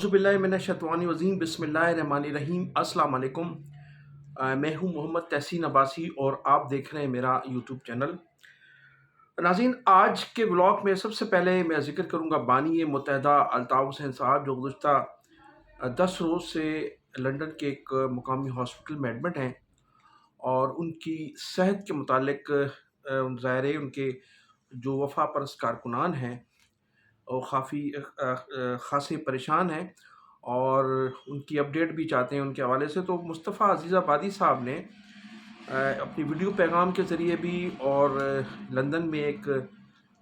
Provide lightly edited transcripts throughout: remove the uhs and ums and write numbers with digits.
औज़ुबिल्लाहि मिनश्शैतानिर्रजीम बिस्मिल्लाहिर्रहमानिर्रहीम। अस्सलाम वालेकुम। मैं हूँ मोहम्मद तहसीन अब्बासी और आप देख रहे हैं मेरा यूट्यूब चैनल। नाज़रीन, आज के व्लॉग में सबसे पहले मैं ज़िक्र करूँगा बानी मुत्तहिदा अल्ताफ़ हुसैन साहब, जो गुज़िश्ता 10 रोज़ से लंदन के एक मुकामी हॉस्पिटल में एडमिट हैं और उनकी सेहत के मुतालिक ज़ाहिर है उनके जो वफ़ा परस्त कारकुनान हैं वो काफ़ी ख़ासे परेशान हैं और उनकी अपडेट भी चाहते हैं उनके हवाले से। तो मुस्तफ़ा अज़ीज़ आबादी साहब ने अपनी वीडियो पैगाम के ज़रिए भी और लंदन में एक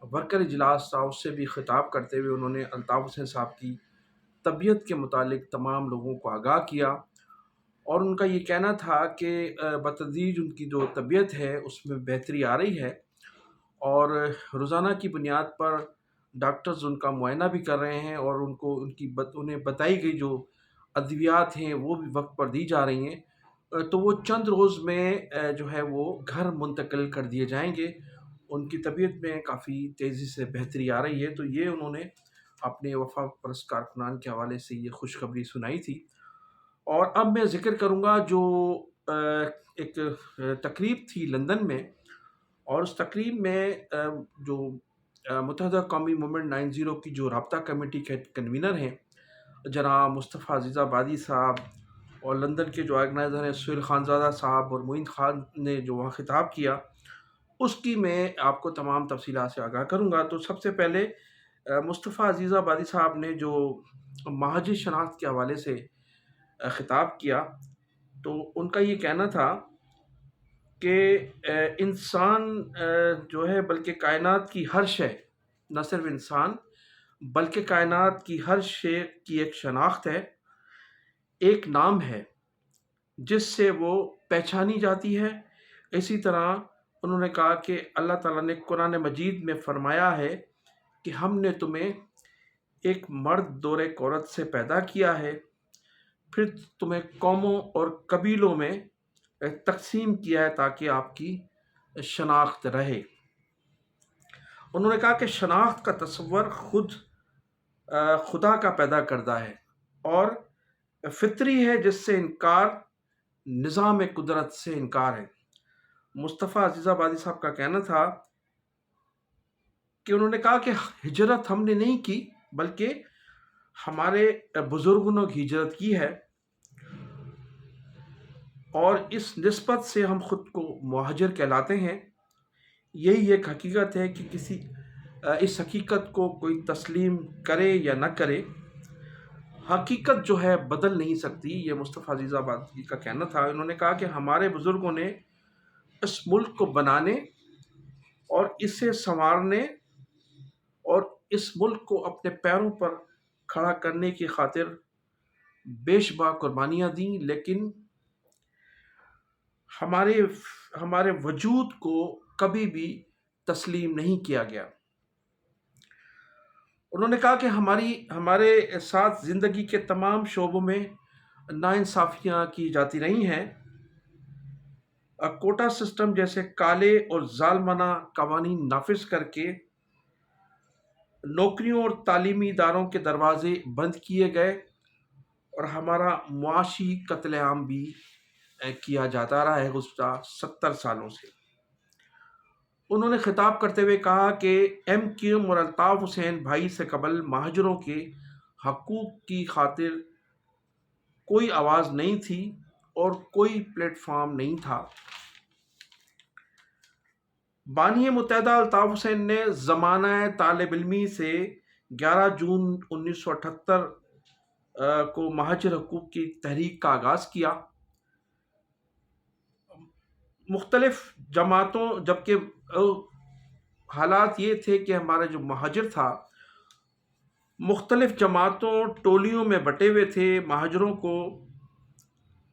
वर्कर इजलास था उससे भी ख़िताब करते हुए उन्होंने अल्ताफ़ हुसैन साहब की तबीयत के मुतालिक तमाम लोगों को आगाह किया और उनका ये कहना था कि बतदरीज उनकी जो तबीयत है उसमें बेहतरी आ रही है और रोज़ाना की बुनियाद पर डॉक्टर्स उनका मुआयना भी कर रहे हैं और उनको उन्हें बताई गई जो अद्वियात हैं वो भी वक्त पर दी जा रही हैं। तो वो चंद रोज़ में जो है वो घर मुंतकिल कर दिए जाएंगे। उनकी तबीयत में काफ़ी तेज़ी से बेहतरी आ रही है। तो ये उन्होंने अपने वफा परस्त कारकुनान के हवाले से ये खुशखबरी सुनाई थी। और अब मैं ज़िक्र करूँगा जो एक तकरीब थी लंदन में और उस तकरीब में जो मुत्तहिदा कौमी मूवमेंट 90 की जो राब्ता कमेटी के कन्वीनर हैं जनाब मुस्तफ़ा अज़ीज़ आबादी साहब और लंदन के जो ऑर्गेनाइज़र हैं सुहेल खानज़ादा साहब और मोइन खान ने जो वहाँ ख़िताब किया उसकी मैं आपको तमाम तफसीलात से आगाह करूँगा। तो सबसे पहले मुस्तफ़ा अज़ीज़ आबादी साहब ने जो महाजिर शनाख्त के हवाले से ख़िताब किया तो उनका ये कहना था कि इंसान जो है बल्कि कायनात की हर शय, न सिर्फ इंसान बल्कि कायनात की हर शय की एक शनाख्त है, एक नाम है जिससे वो पहचानी जाती है। इसी तरह उन्होंने कहा कि अल्लाह ताला ने कुरान मजीद में फ़रमाया है कि हमने तुम्हें एक मर्द दौर एक औरत से पैदा किया है, फिर तुम्हें कौमों और कबीलों में तकसीम किया है ताकि आपकी शनाख्त रहे। उन्होंने कहा कि शनाख्त का तस्वर खुदा का पैदा करदा है और फितरी है जिससे इनकार निज़ाम कुदरत से इनकार है। मुस्तफ़ा अज़ीज़ आबादी साहब का कहना था कि उन्होंने कहा कि हिजरत हमने नहीं की बल्कि हमारे बुज़ुर्गों ने हिजरत की है और इस निस्बत से हम ख़ुद को मुहाजिर कहलाते हैं। यही एक हकीकत है कि इस हकीकत को कोई तस्लीम करे या न करे, हकीकत जो है बदल नहीं सकती। ये मुस्तफ़ा अज़ीज़ आबादी का कहना था। उन्होंने कहा कि हमारे बुज़ुर्गों ने इस मुल्क को बनाने और इसे संवारने और इस मुल्क को अपने पैरों पर खड़ा करने की खातिर बेशबा कुर्बानियाँ दी, लेकिन हमारे वजूद को कभी भी तस्लीम नहीं किया गया। उन्होंने कहा कि हमारे साथ ज़िंदगी के तमाम शोबों में नाइंसाफ़ियाँ की जाती रही हैं। कोटा सिस्टम जैसे काले और ज़ालमाना कवानीन नाफिज करके नौकरियों और तालीमी इदारों के दरवाजे बंद किए गए और हमारा मुआशी कत्लेआम भी किया जाता रहा है गुज़श्ता 70 सालों से। उन्होंने खिताब करते हुए कहा कि MKM और अल्ताफ़ हुसैन भाई से कबल महाजरों के हकूक़ की खातिर कोई आवाज़ नहीं थी और कोई प्लेटफॉर्म नहीं था। बानी मुत्तहिदा अल्ताफ़ हुसैन ने ज़माना तालिब इल्मी से 11 जून 1978 को महाजिर हकूक़ की तहरीक का आगाज़ किया। मुख्तलिफ़ जमातों, जबकि हालात ये थे कि हमारा जो महाजिर था मुख्तलिफ़ जमातों टोलियों में बटे हुए थे। महाजरों को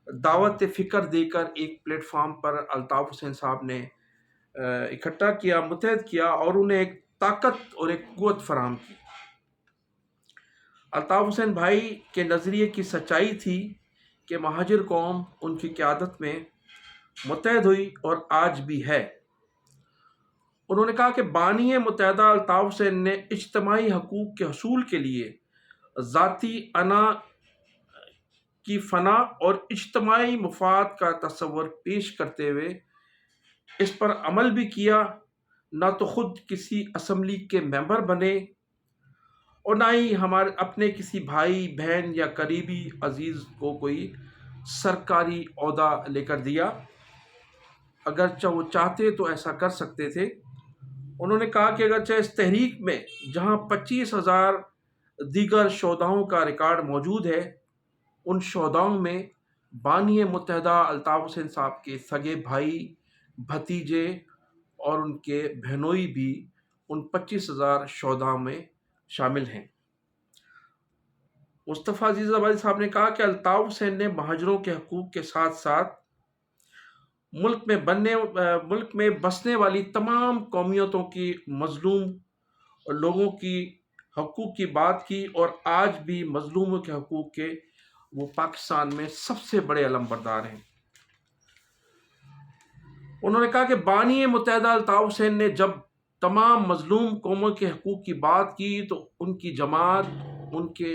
दावत फ़िक्र देकर एक प्लेटफार्म पर अल्ताफ़ हुसैन साहब ने इकट्ठा किया, मुत्तहद किया और उन्हें एक ताकत और एक क़ुव्वत फ़राहम की। अल्ताफ़ हुसैन भाई के नज़रिए की सच्चाई थी कि महाजिर कौम उनकी क़यादत में मुत्तहद हुई और आज भी है। उन्होंने कहा कि बानी मुत्तहिदा अल्ताफ़ हुसैन ने इज्तिमाई हकूक़ के हसूल के लिए ذاتی انا کی فنا اور اجتماعی مفاد کا تصور پیش کرتے ہوئے اس پر عمل بھی کیا، نہ تو خود کسی اسمبلی کے ممبر بنے اور نہ ہی ہمارے اپنے کسی بھائی بہن یا قریبی عزیز کو کوئی سرکاری عہدہ لے کر دیا، اگرچہ وہ چاہتے تو ایسا کر سکتے تھے۔ انہوں نے کہا کہ اگرچہ اس تحریک میں جہاں 25,000 دیگر شہداؤں کا ریکارڈ موجود ہے، ان شہداؤں میں بانی متحدہ الطاف حسین صاحب کے سگے بھائی، بھتیجے اور ان کے بہنوئی بھی ان 25,000 شہداؤں میں شامل ہیں۔ مصطفیٰ عزیز آبادی صاحب نے کہا کہ الطاف حسین نے مہاجروں کے حقوق کے ساتھ ساتھ ملک میں بسنے والی تمام قومیتوں کی مظلوم لوگوں کی حقوق کی بات کی، اور آج بھی مظلوموں کے حقوق کے وہ پاکستان میں سب سے بڑے علم بردار ہیں۔ انہوں نے کہا کہ بانی متحدہ الطاف حسین نے جب تمام مظلوم قوموں کے حقوق کی بات کی تو ان کی جماعت، ان کے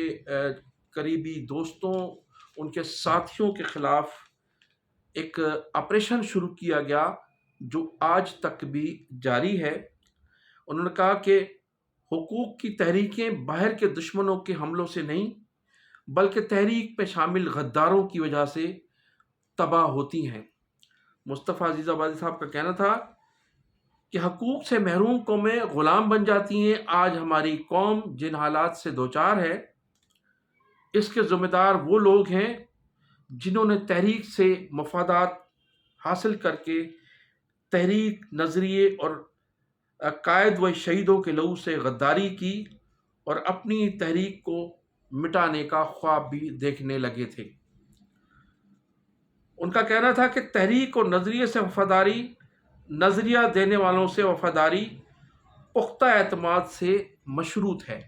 قریبی دوستوں، ان کے ساتھیوں کے خلاف ایک آپریشن شروع کیا گیا جو آج تک بھی جاری ہے۔ انہوں نے کہا کہ حقوق کی تحریکیں باہر کے دشمنوں کے حملوں سے نہیں بلکہ تحریک میں شامل غداروں کی وجہ سے تباہ ہوتی ہیں۔ مصطفیٰ عزیز آبادی صاحب کا کہنا تھا کہ حقوق سے محروم قومیں غلام بن جاتی ہیں۔ آج ہماری قوم جن حالات سے دوچار ہے، اس کے ذمہ دار وہ لوگ ہیں جنہوں نے تحریک سے مفادات حاصل کر کے تحریک، نظریے اور قائد و شہیدوں کے لہو سے غداری کی اور اپنی تحریک کو مٹانے کا خواب بھی دیکھنے لگے تھے۔ ان کا کہنا تھا کہ تحریک اور نظریے سے وفاداری، نظریہ دینے والوں سے وفاداری پختہ اعتماد سے مشروط ہے۔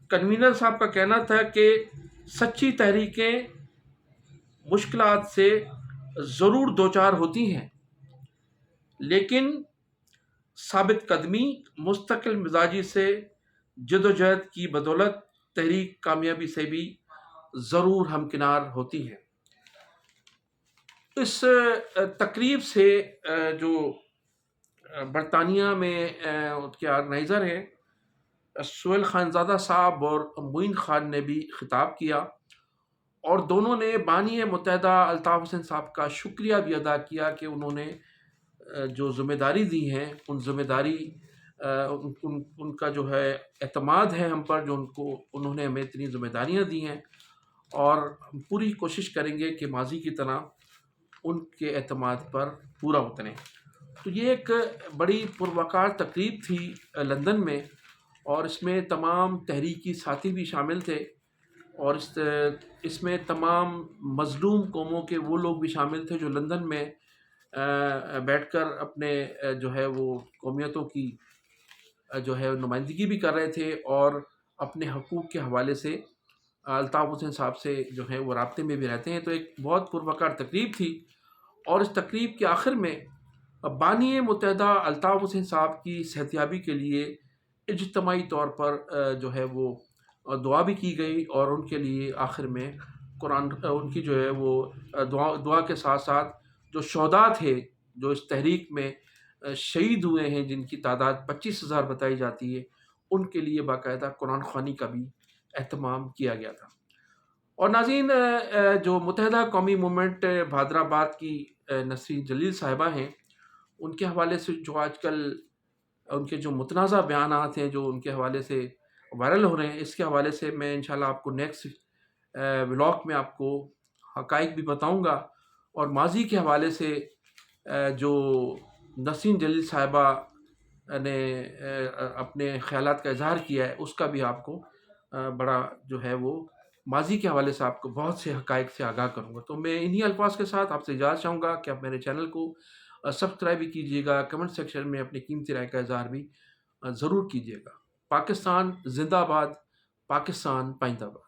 کنوینر صاحب کا کہنا تھا کہ سچی تحریکیں مشکلات سے ضرور دوچار ہوتی ہیں، لیکن ثابت قدمی، مستقل مزاجی سے جدوجہد کی بدولت تحریک کامیابی سے بھی ضرور ہمکنار ہوتی ہے۔ اس تقریب سے جو برطانیہ میں کے آرگنائزر ہیں سہیل خانزادہ صاحب اور معین خان نے بھی خطاب کیا، اور دونوں نے بانی متحدہ الطاف حسین صاحب کا شکریہ بھی ادا کیا کہ انہوں نے جو ذمہ داری دی ہیں، ان ذمہ داری ان کا جو ہے اعتماد ہے ہم پر، جو انہوں نے ہمیں اتنی ذمہ داریاں دی ہیں، اور ہم پوری کوشش کریں گے کہ ماضی کی طرح ان کے اعتماد پر پورا اتریں۔ تو یہ ایک بڑی پروقار تقریب تھی لندن میں، اور اس میں تمام تحریکی ساتھی بھی شامل تھے، اور اس میں تمام مظلوم قوموں کے وہ لوگ بھی شامل تھے جو لندن میں بیٹھ کر اپنے جو ہے وہ قومیتوں کی جو ہے نمائندگی بھی کر رہے تھے، اور اپنے حقوق کے حوالے سے الطاف حسین صاحب سے جو ہے وہ رابطے میں بھی رہتے ہیں۔ تو ایک بہت پروقار تقریب تھی، اور اس تقریب کے آخر میں بانی متحدہ الطاف حسین صاحب کی صحتیابی کے لیے اجتماعی طور پر جو ہے وہ دعا بھی کی گئی، اور ان کے لیے آخر میں قرآن ان کی جو ہے وہ دعا کے ساتھ ساتھ جو شہداء تھے جو اس تحریک میں شہید ہوئے ہیں، جن کی تعداد 25,000 بتائی جاتی ہے، ان کے لیے باقاعدہ قرآن خوانی کا بھی اہتمام کیا گیا تھا۔ اور ناظرین، جو متحدہ قومی موومنٹ بھادرآباد کی نسرین جلیل صاحبہ ہیں، ان کے حوالے سے جو آج کل ان کے جو متنازع بیانات ہیں جو ان کے حوالے سے وائرل ہو رہے ہیں، اس کے حوالے سے میں انشاءاللہ آپ کو نیکسٹ ولاگ میں آپ کو حقائق بھی بتاؤں گا، اور ماضی کے حوالے سے جو نسرین جلیل صاحبہ نے اپنے خیالات کا اظہار کیا ہے، اس کا بھی آپ کو بڑا جو ہے وہ ماضی کے حوالے سے آپ کو بہت سے حقائق سے آگاہ کروں گا۔ تو میں انہی الفاظ کے ساتھ آپ سے اجازت چاہوں گا کہ آپ میرے چینل کو سبسکرائب بھی کیجیے گا، کمنٹ سیکشن میں اپنی قیمتی رائے کا اظہار بھی ضرور کیجیے گا۔ پاکستان زندہ باد، پاکستان پائندہ باد۔